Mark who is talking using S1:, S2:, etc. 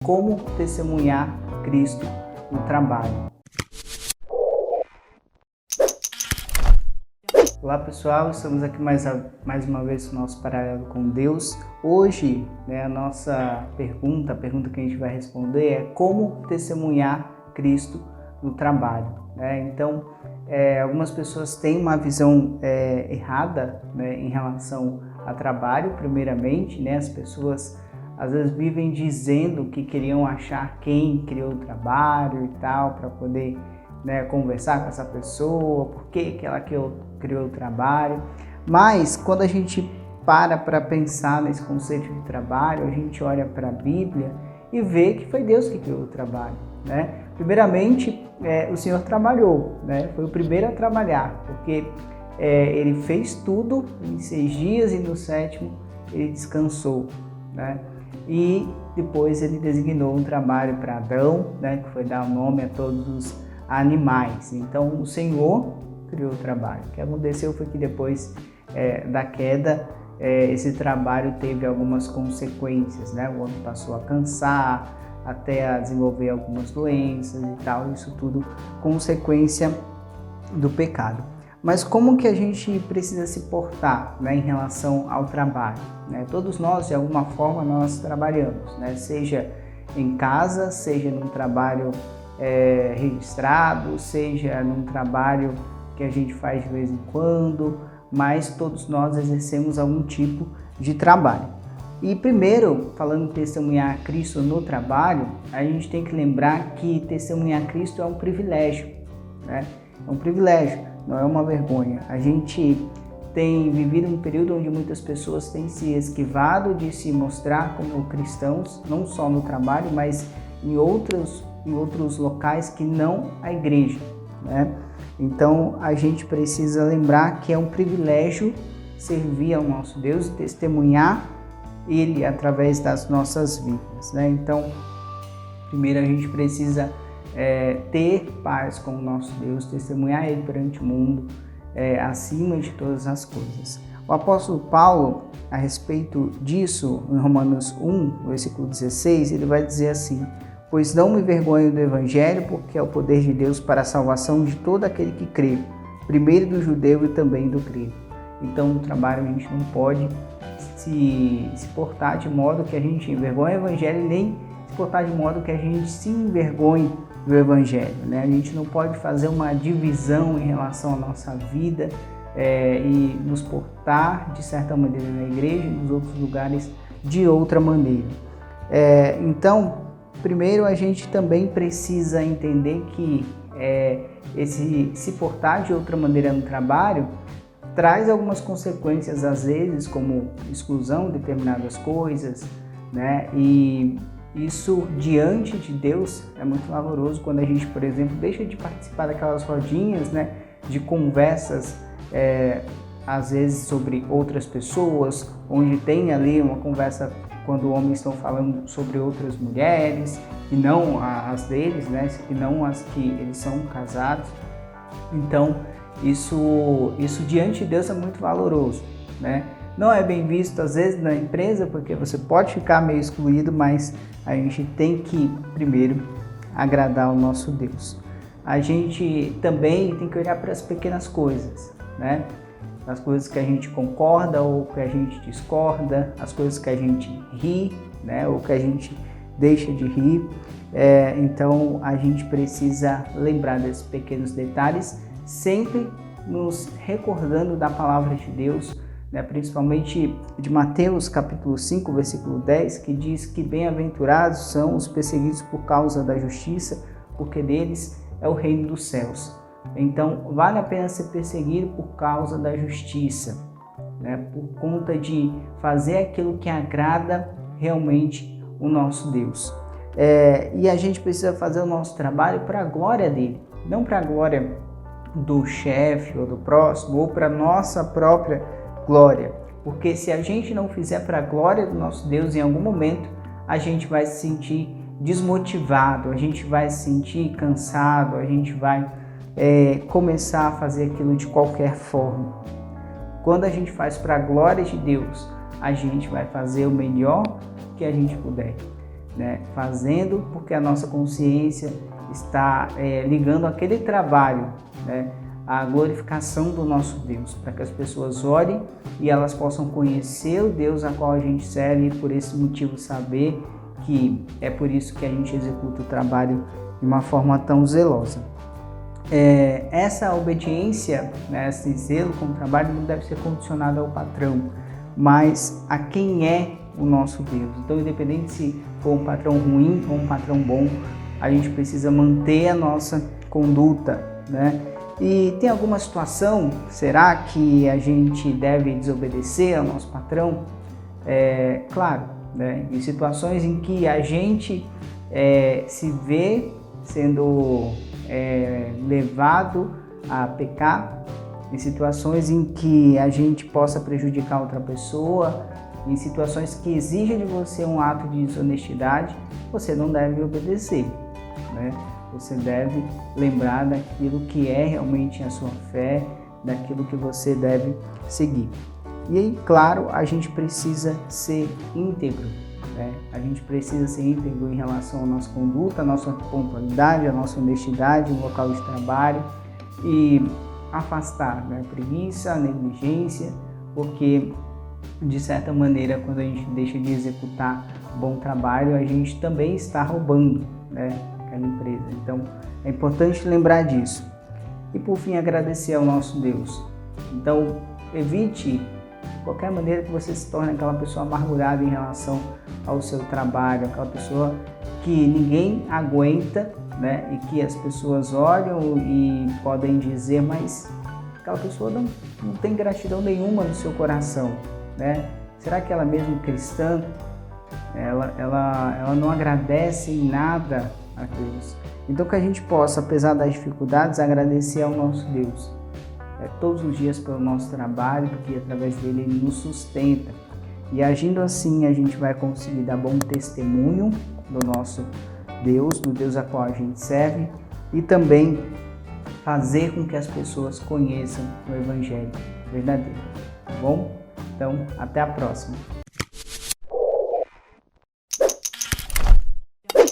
S1: Como testemunhar Cristo no trabalho. Olá pessoal, estamos aqui mais uma vez no nosso Paralelo com Deus. Hoje, a nossa pergunta, a pergunta que a gente vai responder é como testemunhar Cristo no trabalho. Então, algumas pessoas têm uma visão errada em relação a trabalho, primeiramente, as pessoas às vezes vivem dizendo que queriam achar quem criou o trabalho e tal, para poder conversar com essa pessoa, por que ela criou o trabalho. Mas quando a gente para pensar nesse conceito de trabalho, a gente olha para a Bíblia e vê que foi Deus que criou o trabalho. Primeiramente, o Senhor trabalhou, foi o primeiro a trabalhar, porque Ele fez tudo em 6 dias e no 7º Ele descansou. E depois Ele designou um trabalho para Adão, que foi dar o nome a todos os animais. Então o Senhor criou o trabalho. O que aconteceu foi que depois da queda, esse trabalho teve algumas consequências. O homem passou a cansar, até a desenvolver algumas doenças e tal, isso tudo consequência do pecado. Mas como que a gente precisa se portar em relação ao trabalho? Todos nós, de alguma forma, nós trabalhamos, seja em casa, seja num trabalho registrado, seja num trabalho que a gente faz de vez em quando, mas todos nós exercemos algum tipo de trabalho. E primeiro, falando em testemunhar Cristo no trabalho, a gente tem que lembrar que testemunhar Cristo é um privilégio, É um privilégio, não é uma vergonha. A gente tem vivido um período onde muitas pessoas têm se esquivado de se mostrar como cristãos, não só no trabalho, mas em outros locais que não a igreja. Então a gente precisa lembrar que é um privilégio servir ao nosso Deus e testemunhar Ele através das nossas vidas. Então, primeiro a gente precisa ter paz com o nosso Deus, testemunhar Ele perante o mundo, acima de todas as coisas. O apóstolo Paulo, a respeito disso, em Romanos 1, versículo 16, ele vai dizer assim: pois não me envergonho do Evangelho, porque é o poder de Deus para a salvação de todo aquele que crê, primeiro do judeu e também do grego. Então, no trabalho a gente não pode se portar de modo que a gente envergonhe o Evangelho, nem se portar de modo que a gente se envergonhe do Evangelho. A gente não pode fazer uma divisão em relação à nossa vida e nos portar de certa maneira na igreja e nos outros lugares de outra maneira. Então, primeiro a gente também precisa entender que esse se portar de outra maneira no trabalho traz algumas consequências, às vezes, como exclusão de determinadas coisas, E isso, diante de Deus, é muito valoroso quando a gente, por exemplo, deixa de participar daquelas rodinhas, de conversas, às vezes sobre outras pessoas, onde tem ali uma conversa quando homens estão falando sobre outras mulheres, e não as deles, e não as que eles são casados. Então, isso diante de Deus é muito valoroso, Não é bem visto às vezes na empresa, porque você pode ficar meio excluído, mas a gente tem que primeiro agradar o nosso Deus. A gente também tem que olhar para as pequenas coisas, As coisas que a gente concorda ou que a gente discorda, as coisas que a gente ri, ou que a gente deixa de rir. Então a gente precisa lembrar desses pequenos detalhes, sempre nos recordando da palavra de Deus, principalmente de Mateus capítulo 5, versículo 10, que diz que bem-aventurados são os perseguidos por causa da justiça, porque deles é o reino dos céus. Então, vale a pena ser perseguido por causa da justiça, por conta de fazer aquilo que agrada realmente o nosso Deus. E a gente precisa fazer o nosso trabalho para a glória dele, não para a glória do chefe ou do próximo, ou para a nossa própria glória. Porque se a gente não fizer para a glória do nosso Deus, em algum momento a gente vai se sentir desmotivado, a gente vai se sentir cansado, a gente vai começar a fazer aquilo de qualquer forma. Quando a gente faz para a glória de Deus, a gente vai fazer o melhor que a gente puder. né? Fazendo porque a nossa consciência está ligando aquele trabalho, né? A glorificação do nosso Deus, para que as pessoas orem e elas possam conhecer o Deus a qual a gente serve e por esse motivo saber que é por isso que a gente executa o trabalho de uma forma tão zelosa. Essa obediência, né, esse zelo com o trabalho não deve ser condicionado ao patrão, mas a quem é o nosso Deus. Então, independente se for um patrão ruim ou um patrão bom, a gente precisa manter a nossa conduta, né? E tem alguma situação, será que a gente deve desobedecer ao nosso patrão? Claro, né? Em situações em que a gente se vê sendo levado a pecar, em situações em que a gente possa prejudicar outra pessoa, em situações que exigem de você um ato de desonestidade, você não deve obedecer, né? Você deve lembrar daquilo que é realmente a sua fé, daquilo que você deve seguir. E aí, claro, a gente precisa ser íntegro, né? A gente precisa ser íntegro em relação à nossa conduta, à nossa pontualidade, à nossa honestidade no local de trabalho e afastar, né, a preguiça, a negligência, porque de certa maneira, quando a gente deixa de executar bom trabalho, a gente também está roubando, né, aquela empresa. Então, é importante lembrar disso. E por fim, agradecer ao nosso Deus. Então, evite de qualquer maneira que você se torne aquela pessoa amargurada em relação ao seu trabalho, aquela pessoa que ninguém aguenta, né, e que as pessoas olham e podem dizer, mas aquela pessoa não tem gratidão nenhuma no seu coração, né? Será que ela mesmo cristã, ela não agradece em nada a Deus? Então que a gente possa, apesar das dificuldades, agradecer ao nosso Deus todos os dias pelo nosso trabalho, porque através dele ele nos sustenta. E agindo assim, a gente vai conseguir dar bom testemunho do nosso Deus, do Deus a qual a gente serve, e também fazer com que as pessoas conheçam o Evangelho verdadeiro. Tá bom? Então, até a próxima.